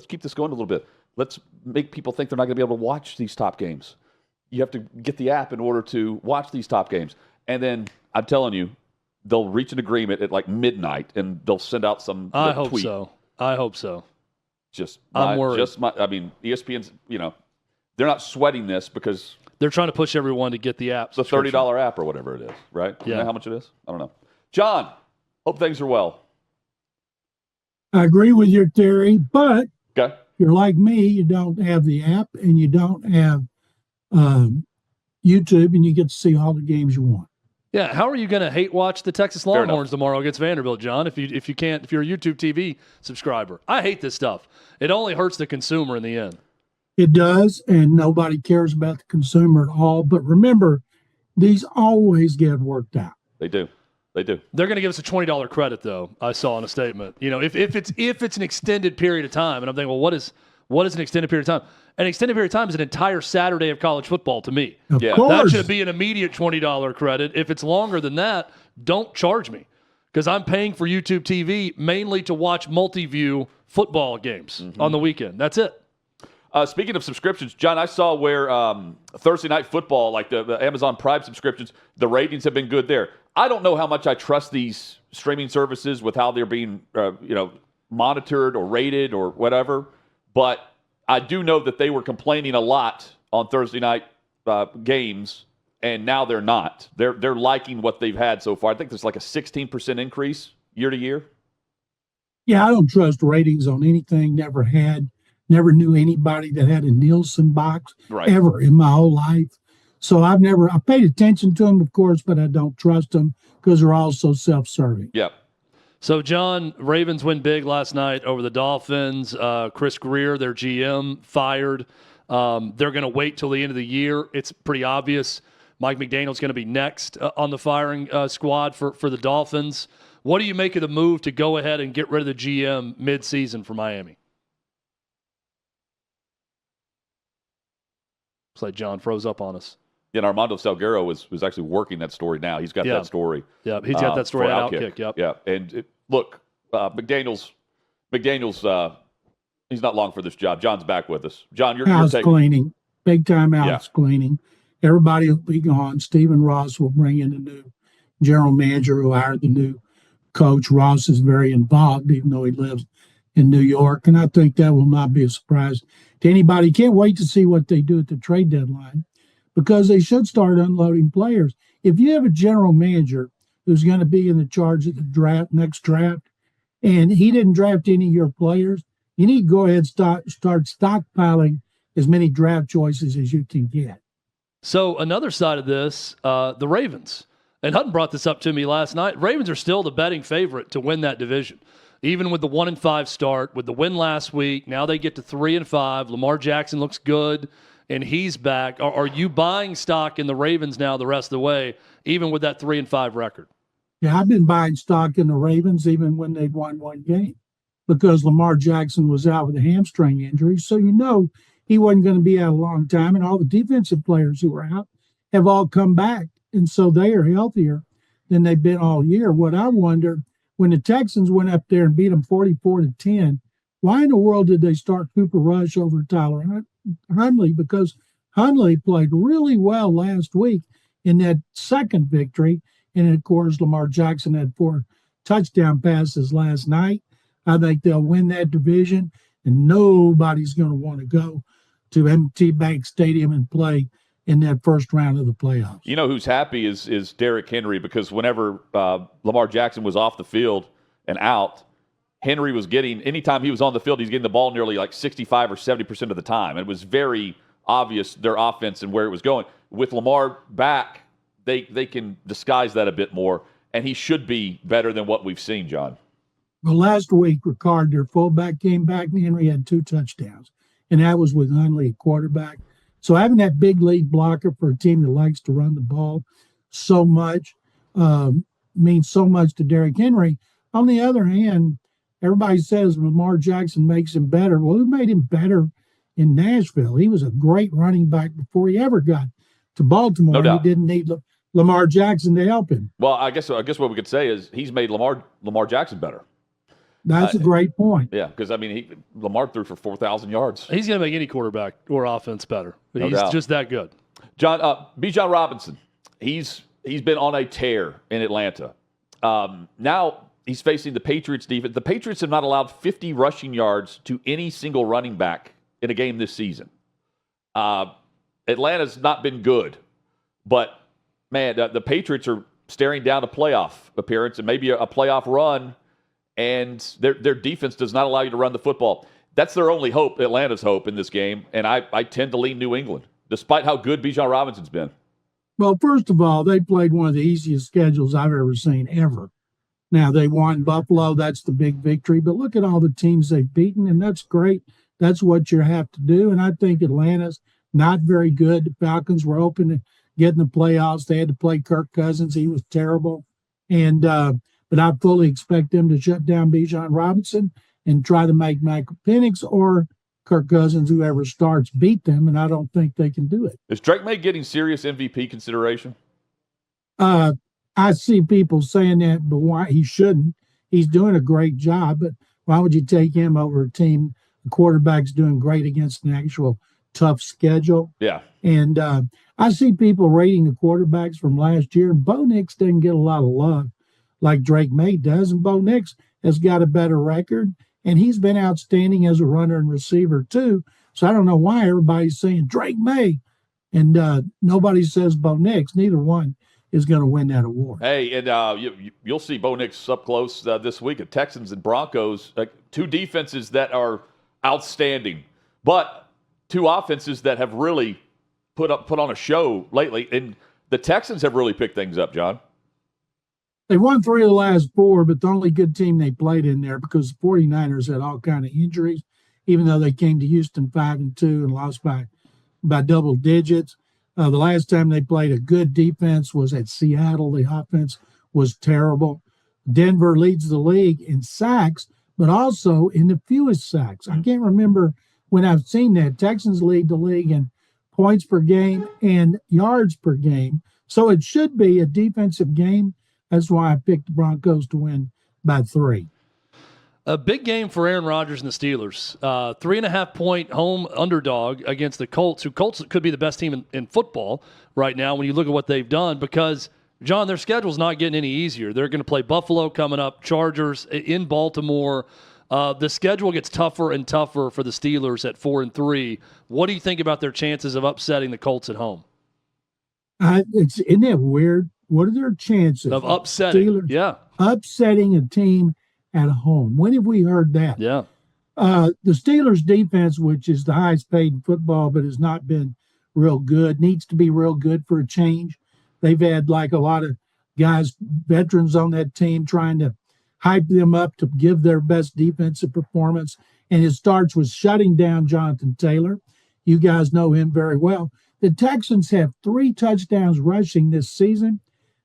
keep this going a little bit. Let's make people think they're not going to be able to watch these top games. You have to get the app in order to watch these top games. And then, I'm telling you, they'll reach an agreement at like midnight, and they'll send out some
I hope
tweet.
so. I hope so.
I'm
worried.
ESPN's, they're not sweating this because
they're trying to push everyone to get the app.
it's a $30 app or whatever it is, right?
Yeah.
You know how much it is? I don't know. John, hope things are well.
I agree with your theory, but
Okay.
if you're like me, you don't have the app and you don't have YouTube, and you get to see all the games you want.
Yeah, how are you going to hate watch the Texas Longhorns tomorrow against Vanderbilt, John? If you can't, if you're a YouTube TV subscriber, I hate this stuff. It only hurts the consumer in the end.
It does, and nobody cares about the consumer at all. But remember, these always get worked out.
They do. They do.
They're going to give us a $20 credit, though. I saw in a statement. If it's an extended period of time, and I'm thinking, well, what is an extended period of time? An extended period of time is an entire Saturday of college football to me.
Of
Yeah.
course.
That should be an immediate $20 credit. If it's longer than that, don't charge me, because I'm paying for YouTube TV mainly to watch multi-view football games on the weekend. That's it.
Speaking of subscriptions, John, I saw where Thursday Night Football, like the Amazon Prime subscriptions, the ratings have been good there. I don't know how much I trust these streaming services with how they're being, monitored or rated or whatever, but I do know that they were complaining a lot on Thursday night games, and now they're not. They're liking what they've had so far. I think there's like a 16% increase year to year.
Yeah, I don't trust ratings on anything. Never knew anybody that had a Nielsen box ever in my whole life. So I paid attention to them, of course, but I don't trust them because they're all so self-serving.
Yeah.
So, John, Ravens win big last night over the Dolphins. Chris Greer, their GM, fired. They're going to wait till the end of the year. It's pretty obvious Mike McDaniel's going to be next on the firing squad for the Dolphins. What do you make of the move to go ahead and get rid of the GM mid-season for Miami? It's like John froze up on us.
And Armando Salguero was actually working that story now. He's got that story.
Yeah, he's got that story
for
at OutKick. Yep.
Yeah, and look, McDaniel's, he's not long for this job. John's back with us. John, you're
House
taking
cleaning, big time house cleaning. Everybody will be gone. Stephen Ross will bring in a new general manager who hired the new coach. Ross is very involved, even though he lives in New York, and I think that will not be a surprise to anybody. Can't wait to see what they do at the trade deadline, because they should start unloading players. If you have a general manager who's going to be in the charge of the next draft, and he didn't draft any of your players, you need to go ahead and start stockpiling as many draft choices as you can get.
So another side of this, the Ravens. And Hutton brought this up to me last night. Ravens are still the betting favorite to win that division. Even with the 1-5 start, with the win last week, now they get to 3-5. Lamar Jackson looks good. and he's back. Are you buying stock in the Ravens now the rest of the way, even with that 3-5 record?
Yeah, I've been buying stock in the Ravens even when they'd won one game because Lamar Jackson was out with a hamstring injury. So he wasn't going to be out a long time, and all the defensive players who were out have all come back. And so they are healthier than they've been all year. What I wonder, when the Texans went up there and beat them 44-10, why in the world did they start Cooper Rush over Tyler Huntley? Because Huntley played really well last week in that second victory. And, of course, Lamar Jackson had 4 touchdown passes last night. I think they'll win that division, and nobody's going to want to go to M&T Bank Stadium and play in that first round of the playoffs.
You know who's happy is Derrick Henry, because whenever Lamar Jackson was off the field and out, Henry was getting, anytime he was on the field, he's getting the ball nearly like 65 or 70% of the time. It was very obvious their offense and where it was going. With Lamar back, they can disguise that a bit more, and he should be better than what we've seen, John.
Well, last week, Ricard, their fullback, came back, and Henry had 2 touchdowns, and that was with Huntley at quarterback. So having that big lead blocker for a team that likes to run the ball so much means so much to Derrick Henry. On the other hand, everybody says Lamar Jackson makes him better. Well, who made him better in Nashville? He was a great running back before he ever got to Baltimore.
No doubt.
He didn't need Lamar Jackson to help him.
Well, I guess what we could say is he's made Lamar Jackson better.
That's a great point.
Yeah, because, I mean, Lamar threw for 4,000 yards.
He's going to make any quarterback or offense better. But
No
he's
doubt.
just that good.
John, Bijan Robinson, he's been on a tear in Atlanta. Now he's facing the Patriots defense. The Patriots have not allowed 50 rushing yards to any single running back in a game this season. Atlanta's not been good, but, man, the Patriots are staring down a playoff appearance and maybe a playoff run, and their defense does not allow you to run the football. That's their only hope, Atlanta's hope in this game, and I tend to lean New England, despite how good Bijan Robinson's been.
Well, first of all, they played one of the easiest schedules I've ever seen, ever. Now, they won Buffalo. That's the big victory. But look at all the teams they've beaten, and that's great. That's what you have to do. And I think Atlanta's not very good. The Falcons were open to get in the playoffs. They had to play Kirk Cousins. He was terrible. And but I fully expect them to shut down Bijan Robinson and try to make Michael Penix or Kirk Cousins, whoever starts, beat them, and I don't think they can do it.
Is Drake May getting serious MVP consideration?
I see people saying that, but why he shouldn't. He's doing a great job, but why would you take him over a team, the quarterback's doing great against an actual tough schedule?
Yeah.
And I see people rating the quarterbacks from last year, and Bo Nix didn't get a lot of love like Drake May does, and Bo Nix has got a better record, and he's been outstanding as a runner and receiver too. So I don't know why everybody's saying Drake May, and nobody says Bo Nix. Neither one is going to win that award.
Hey, and you'll see Bo Nix up close this week at Texans and Broncos, 2 defenses that are outstanding, but 2 offenses that have really put on a show lately. And the Texans have really picked things up, John.
They won 3 of the last 4, but the only good team they played in there, because the 49ers had all kind of injuries, even though they came to Houston 5-2 and lost by double digits. The last time they played a good defense was at Seattle. The offense was terrible. Denver leads the league in sacks, but also in the fewest sacks. I can't remember when I've seen that. Texans lead the league in points per game and yards per game. So it should be a defensive game. That's why I picked the Broncos to win by 3.
A big game for Aaron Rodgers and the Steelers. 3.5-point home underdog against the Colts, who Colts could be the best team in football right now when you look at what they've done, because, John, their schedule's not getting any easier. They're going to play Buffalo coming up, Chargers in Baltimore. The schedule gets tougher and tougher for the Steelers at 4-3. What do you think about their chances of upsetting the Colts at home?
Isn't that weird? What are their chances
of upsetting?
Steelers upsetting a team at home? When have we heard that?
Yeah.
The Steelers defense, which is the highest paid in football, but has not been real good, needs to be real good for a change. They've had like a lot of guys, veterans on that team, trying to hype them up to give their best defensive performance. And it starts with shutting down Jonathan Taylor. You guys know him very well. The Texans have 3 touchdowns rushing this season.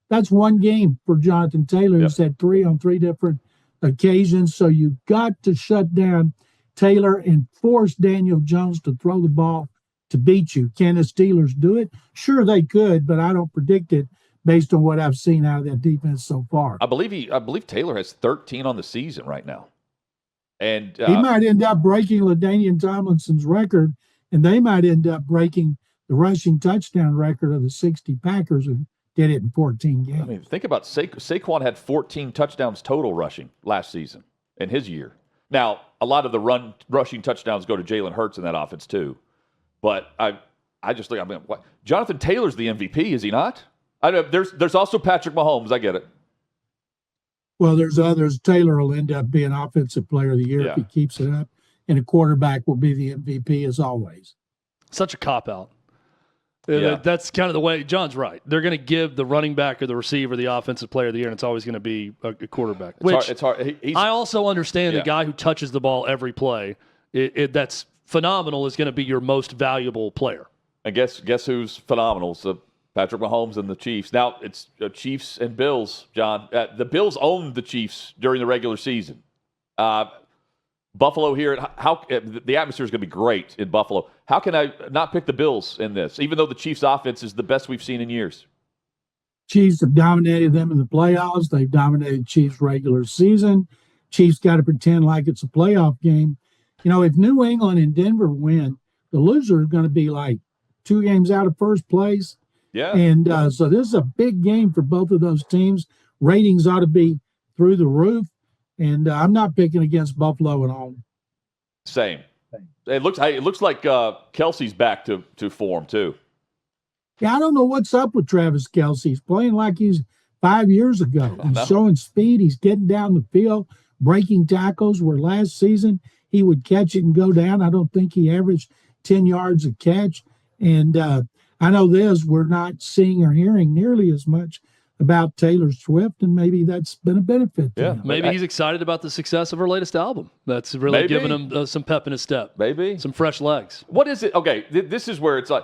That's one game for Jonathan Taylor, who's had 3 on 3 different occasions. So you got to shut down Taylor and force Daniel Jones to throw the ball to beat you. Can the Steelers do it? Sure, they could, but I don't predict it based on what I've seen out of that defense so far.
I believe Taylor has 13 on the season right now. And
he might end up breaking LaDainian Tomlinson's record, and they might end up breaking the rushing touchdown record of the 60 Packers who did it in 14 games.
I mean, think about Saquon had 14 touchdowns total rushing last season in his year. Now, a lot of the rushing touchdowns go to Jalen Hurts in that offense too. But I just look, what? Jonathan Taylor's the MVP, is he not? I know there's also Patrick Mahomes. I get it.
Well, there's others. Taylor will end up being Offensive Player of the Year if he keeps it up, and a quarterback will be the MVP as always.
Such a cop-out.
Yeah.
That's kind of the way. John's right. They're going to give the running back or the receiver the Offensive Player of the Year, and it's always going to be a quarterback.
It's hard.
I also understand the guy who touches the ball every play, that's phenomenal, is going to be your most valuable player.
And guess who's phenomenal? So Patrick Mahomes and the Chiefs. Now it's Chiefs and Bills, John. The Bills owned the Chiefs during the regular season. Buffalo here, the atmosphere is going to be great in Buffalo. How can I not pick the Bills in this, even though the Chiefs' offense is the best we've seen in years?
Chiefs have dominated them in the playoffs. They've dominated Chiefs regular season. Chiefs got to pretend like it's a playoff game. You know, if New England and Denver win, the loser is going to be like 2 games out of first place.
Yeah.
And so this is a big game for both of those teams. Ratings ought to be through the roof. And I'm not picking against Buffalo at home.
Same. It looks like Kelsey's back to form too.
Yeah, I don't know what's up with Travis Kelce. He's playing like he's 5 years ago. He's showing speed. He's getting down the field, breaking tackles, where last season he would catch it and go down. I don't think he averaged 10 yards a catch. And I know we're not seeing or hearing nearly as much about Taylor Swift, and maybe that's been a benefit to him.
Maybe he's excited about the success of her latest album. That's really giving him some pep in his step.
Maybe.
Some fresh legs.
What is it? Okay, this is where it's like,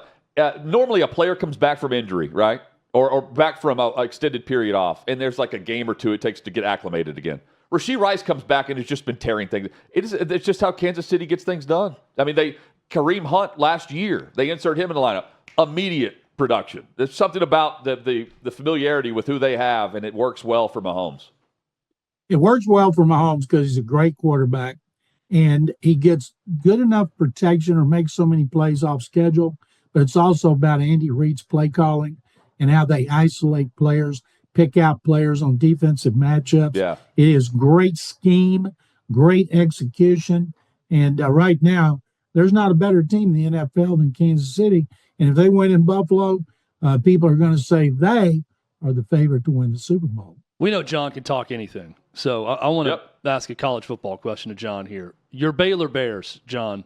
normally a player comes back from injury, right? Or back from an extended period off, and there's like a game or two it takes to get acclimated again. Rashee Rice comes back and has just been tearing things. It's just how Kansas City gets things done. I mean, Kareem Hunt last year, they insert him in the lineup. Immediate production. There's something about the familiarity with who they have, and it works well for Mahomes.
It works well for Mahomes because he's a great quarterback, and he gets good enough protection or makes so many plays off schedule. But it's also about Andy Reid's play calling and how they isolate players, pick out players on defensive matchups.
Yeah.
It is great scheme, great execution, and right now there's not a better team in the NFL than Kansas City. And if they win in Buffalo, people are going to say they are the favorite to win the Super Bowl.
We know John can talk anything. So I want to ask a college football question to John here. Your Baylor Bears, John,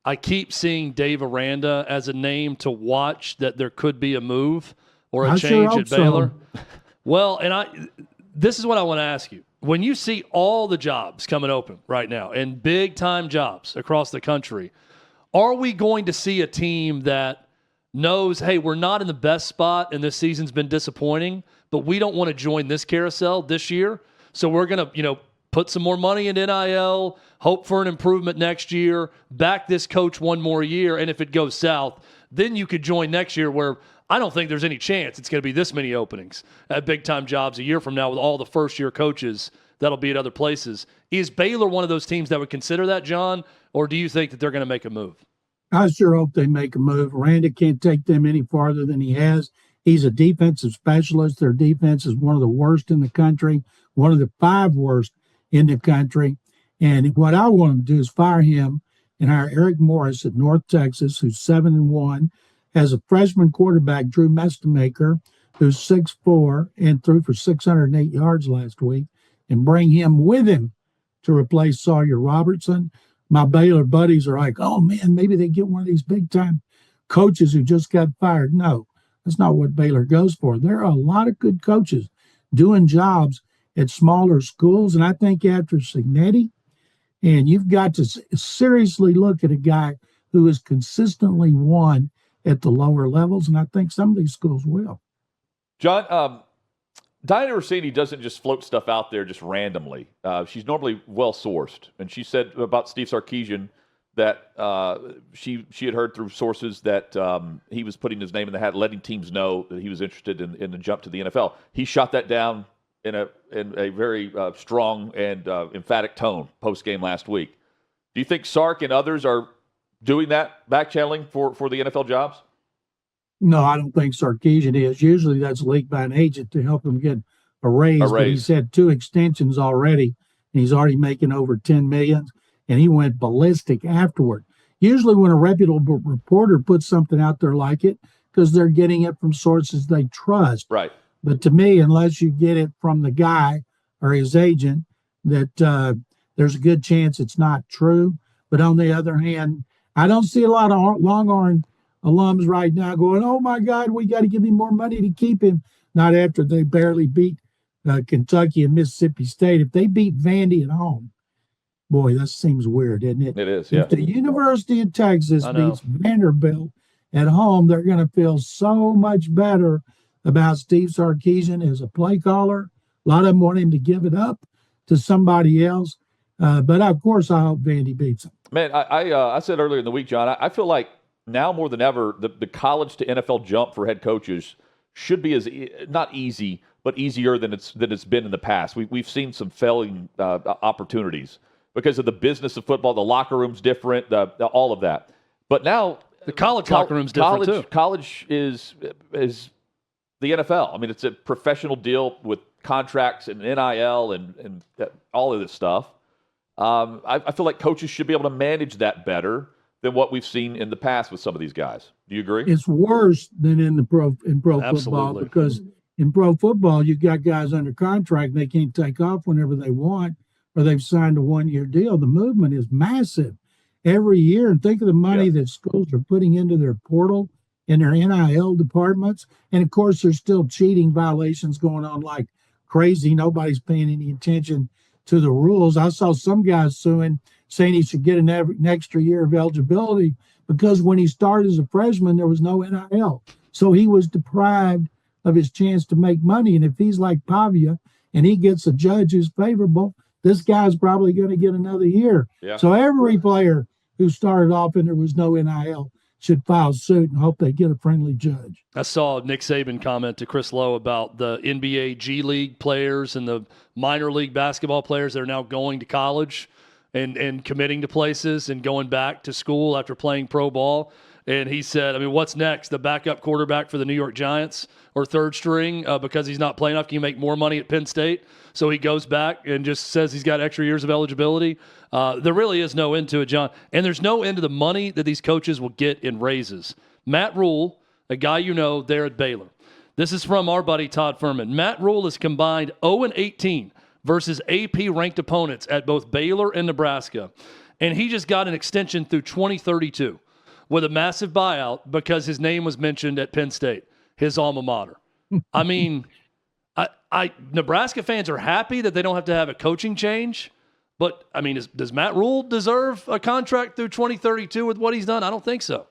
I keep seeing Dave Aranda as a name to watch, that there could be a move or a change at Baylor. So. Well, and this is what I want to ask you. When you see all the jobs coming open right now and big-time jobs across the country, are we going to see a team that knows, hey, we're not in the best spot and this season's been disappointing, but we don't want to join this carousel this year, so we're going to, put some more money in NIL, hope for an improvement next year, back this coach one more year, and if it goes south, then you could join next year, where I don't think there's any chance it's going to be this many openings at big-time jobs a year from now with all the first-year coaches that'll be at other places. Is Baylor one of those teams that would consider that, John, or do you think that they're going to make a move?
I sure hope they make a move. Aranda can't take them any farther than he has. He's a defensive specialist. Their defense is one of the worst in the country, one of the 5 worst in the country. And what I want him to do is fire him and hire Eric Morris at North Texas, who's 7-1, has a freshman quarterback, Drew Mestemaker, who's 6'4", and threw for 608 yards last week, and bring him with him to replace Sawyer Robertson. My Baylor buddies are like, oh, man, maybe they get one of these big-time coaches who just got fired. No, that's not what Baylor goes for. There are a lot of good coaches doing jobs at smaller schools, and I think after Cignetti, and you've got to seriously look at a guy who has consistently won at the lower levels, and I think some of these schools will.
John, Diana Rossini doesn't just float stuff out there just randomly. She's normally well-sourced, and she said about Steve Sarkisian that she had heard through sources that he was putting his name in the hat, letting teams know that he was interested in the jump to the NFL. He shot that down in a very strong and emphatic tone post-game last week. Do you think Sark and others are doing that, back-channeling for the NFL jobs?
No, I don't think Sarkisian is. Usually that's leaked by an agent to help him get a raise. But he's had 2 extensions already, and he's already making over $10 million, and he went ballistic afterward. Usually when a reputable reporter puts something out there like it, because they're getting it from sources they trust.
Right.
But to me, unless you get it from the guy or his agent, that there's a good chance it's not true. But on the other hand, I don't see a lot of Longhorn alums right now going, oh, my God, we got to give him more money to keep him. Not after they barely beat Kentucky and Mississippi State. If they beat Vandy at home, boy, that seems weird, isn't it?
It is, yeah.
If the University of Texas beats Vanderbilt at home, they're going to feel so much better about Steve Sarkisian as a play caller. A lot of them want him to give it up to somebody else. But, of course, I hope Vandy beats him.
Man, I said earlier in the week, John, I feel like now more than ever, the college to NFL jump for head coaches should be not easy, but easier than it's been in the past. We've seen some failing opportunities because of the business of football. The locker room's different, all of that. But now
the college locker room's different too.
College is the NFL. I mean, it's a professional deal with contracts and NIL and all of this stuff. I feel like coaches should be able to manage that better than what we've seen in the past with some of these guys. Do you agree?
It's worse than in pro football, because in pro football, you've got guys under contract and they can't take off whenever they want, or they've signed a 1-year deal. The movement is massive every year. And think of the money that schools are putting into their portal and their NIL departments. And of course, there's still cheating violations going on like crazy. Nobody's paying any attention to the rules. I saw some guys saying he should get an extra year of eligibility because when he started as a freshman, there was no NIL. So he was deprived of his chance to make money. And if he's like Pavia and he gets a judge who's favorable, this guy's probably going to get another year. Yeah. So every player who started off and there was no NIL should file suit and hope they get a friendly judge.
I saw Nick Saban comment to Chris Lowe about the NBA G League players and the minor league basketball players that are now going to college and committing to places and going back to school after playing pro ball. And he said, I mean, what's next? The backup quarterback for the New York Giants or third string because he's not playing enough? Can you make more money at Penn State? So he goes back and just says he's got extra years of eligibility. There really is no end to it, John. And there's no end to the money that these coaches will get in raises. Matt Rhule, a guy you know there at Baylor. This is from our buddy Todd Furman. Matt Rhule has combined 0-18 versus AP-ranked opponents at both Baylor and Nebraska. And he just got an extension through 2032 with a massive buyout because his name was mentioned at Penn State, his alma mater. I mean, Nebraska fans are happy that they don't have to have a coaching change. But, I mean, does Matt Rhule deserve a contract through 2032 with what he's done? I don't think so.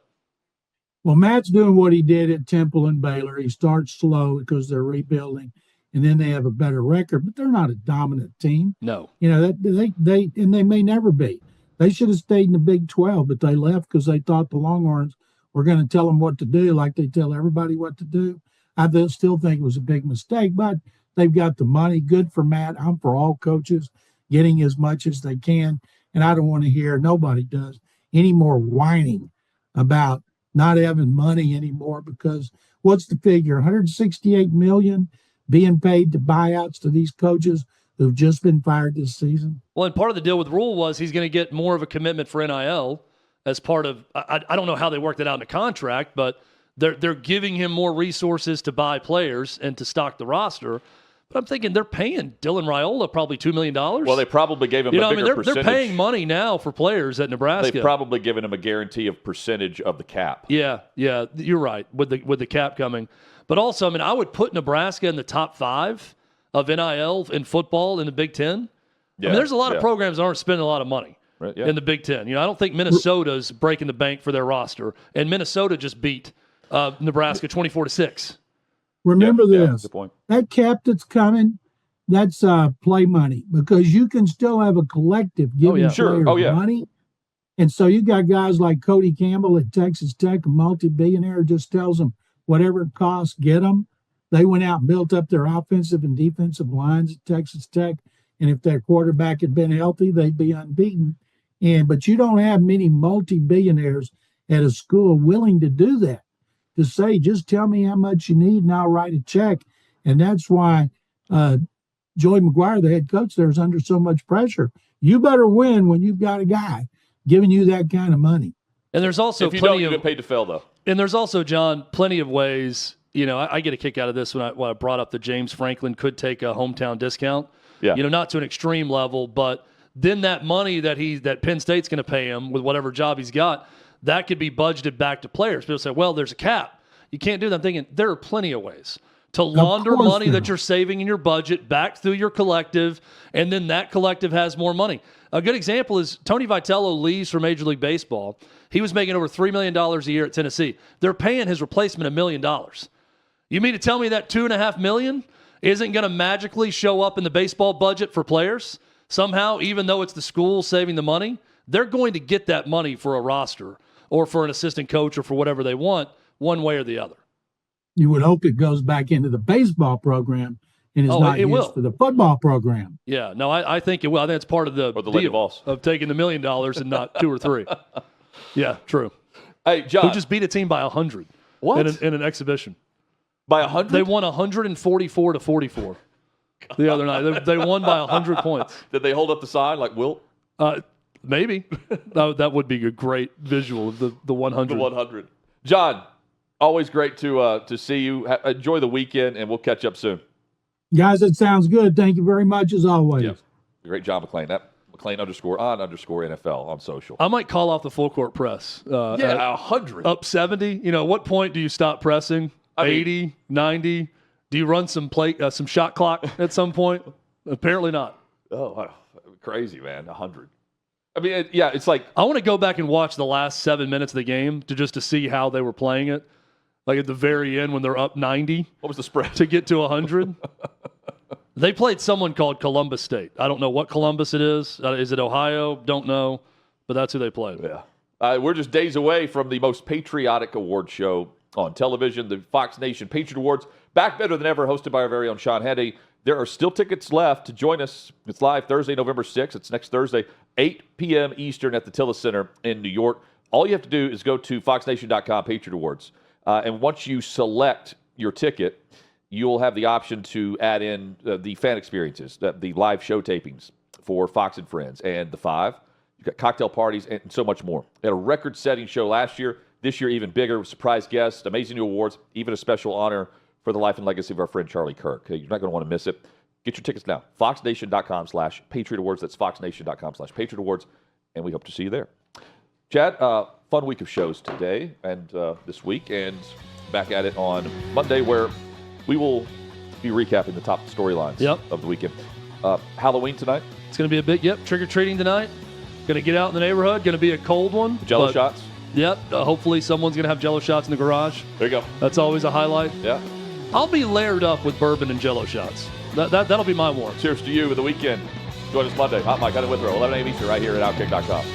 Well, Matt's doing what he did at Temple and Baylor. He starts slow because they're rebuilding, and then they have a better record. But they're not a dominant team.
No.
You know, they may never be. They should have stayed in the Big 12, but they left because they thought the Longhorns were going to tell them what to do like they tell everybody what to do. I still think it was a big mistake, but they've got the money. Good for Matt. I'm for all coaches getting as much as they can, and I don't want to hear, nobody does, any more whining about not having money anymore, because what's the figure? $168 million being paid to buyouts to these coaches who've just been fired this season.
Well, and part of the deal with Rhule was he's going to get more of a commitment for NIL as part of, I don't know how they worked it out in the contract, but they're giving him more resources to buy players and to stock the roster. But I'm thinking they're paying Dylan Raiola probably $2 million.
Well, they probably gave him a bigger percentage.
They're paying money now for players at Nebraska.
They've probably given him a guarantee of percentage of the cap.
Yeah, you're right with the cap coming. But also, I mean, I would put Nebraska in the top 5 of NIL in football in the Big Ten. Yeah, I mean, there's a lot of programs that aren't spending a lot of money.
Right, yeah.
in the Big Ten. I don't think Minnesota's breaking the bank for their roster, and Minnesota just beat Nebraska 24-6.
Remember this.
Good point.
That cap that's coming, that's play money because you can still have a collective giving players money. And so you got guys like Cody Campbell at Texas Tech, a multi-billionaire, just tells them whatever it costs, get them. They went out and built up their offensive and defensive lines at Texas Tech. And if their quarterback had been healthy, they'd be unbeaten. But you don't have many multi-billionaires at a school willing to do that, to say, just tell me how much you need and I'll write a check. And that's why Joey McGuire, the head coach there, is under so much pressure. You better win when you've got a guy giving you that kind of money.
And there's also
if you
plenty
don't, you
of
get paid to fail, though.
And there's also, John, plenty of ways. I get a kick out of this when I brought up that James Franklin could take a hometown discount.
Yeah.
Not to an extreme level, but then that money that Penn State's going to pay him with whatever job he's got, that could be budgeted back to players. People say, well, there's a cap. You can't do that. I'm thinking there are plenty of ways to launder money that you're saving in your budget back through your collective, and then that collective has more money. A good example is Tony Vitello leaves for Major League Baseball. He was making over $3 million a year at Tennessee. They're paying his replacement $1 million. You mean to tell me that $2.5 million isn't going to magically show up in the baseball budget for players somehow, even though it's the school saving the money? They're going to get that money for a roster or for an assistant coach or for whatever they want, one way or the other.
You would hope it goes back into the baseball program and is not used for the football program.
Yeah, no, I think it will. I think it's part of the deal of taking the $1 million and not 2 or 3. Yeah, true.
Hey, John.
Who just beat a team by 100 in an exhibition.
By 100?
They won 144-44 the other night. They won by 100 points.
Did they hold up the sign like Wilt?
Maybe. That would be a great visual of the 100.
The 100. John, always great to see you. Enjoy the weekend, and we'll catch up soon.
Guys, that sounds good. Thank you very much, as always.
Yeah. Great job, McClain. McClain_on_NFL on social.
I might call off the full court press.
100.
Up 70. At what point do you stop pressing? 80, 90? Do you run some shot clock at some point? Apparently not.
Oh, crazy, man. 100. I mean, it's like
I want to go back and watch the last 7 minutes of the game to see how they were playing it. Like at the very end when they're up 90.
What was the spread?
To get to 100. They played someone called Columbus State. I don't know what Columbus it is. Is it Ohio? Don't know. But that's who they played.
Yeah. We're just days away from the most patriotic award show on television, the Fox Nation Patriot Awards. Back better than ever, hosted by our very own Sean Hannity. There are still tickets left to join us. It's live Thursday, November 6th. It's next Thursday, 8 p.m. Eastern at the Tillis Center in New York. All you have to do is go to foxnation.com, Patriot Awards. And once you select your ticket, you'll have the option to add in the fan experiences, the live show tapings for Fox and Friends and The Five. You've got cocktail parties and so much more. We had a record-setting show last year. This year, even bigger, with surprise guests, amazing new awards, even a special honor for the life and legacy of our friend Charlie Kirk. You're not going to want to miss it. Get your tickets now. foxnation.com/Patriot Awards. That's foxnation.com/Patriot Awards. And we hope to see you there. Chad, fun week of shows today and this week, and back at it on Monday, where we will be recapping the top storylines of the weekend. Halloween tonight.
It's going to be trick-or-treating tonight. Going to get out in the neighborhood. Going to be a cold one.
Jello shots.
Yep. Hopefully someone's going to have Jello shots in the garage.
There you go.
That's always a highlight.
Yeah.
I'll be layered up with bourbon and Jello shots. That'll be my warm.
Cheers to you for the weekend. Join us Monday. Hot Mike, Got It Withrow, 11 a.m. Eastern, right here at OutKick.com.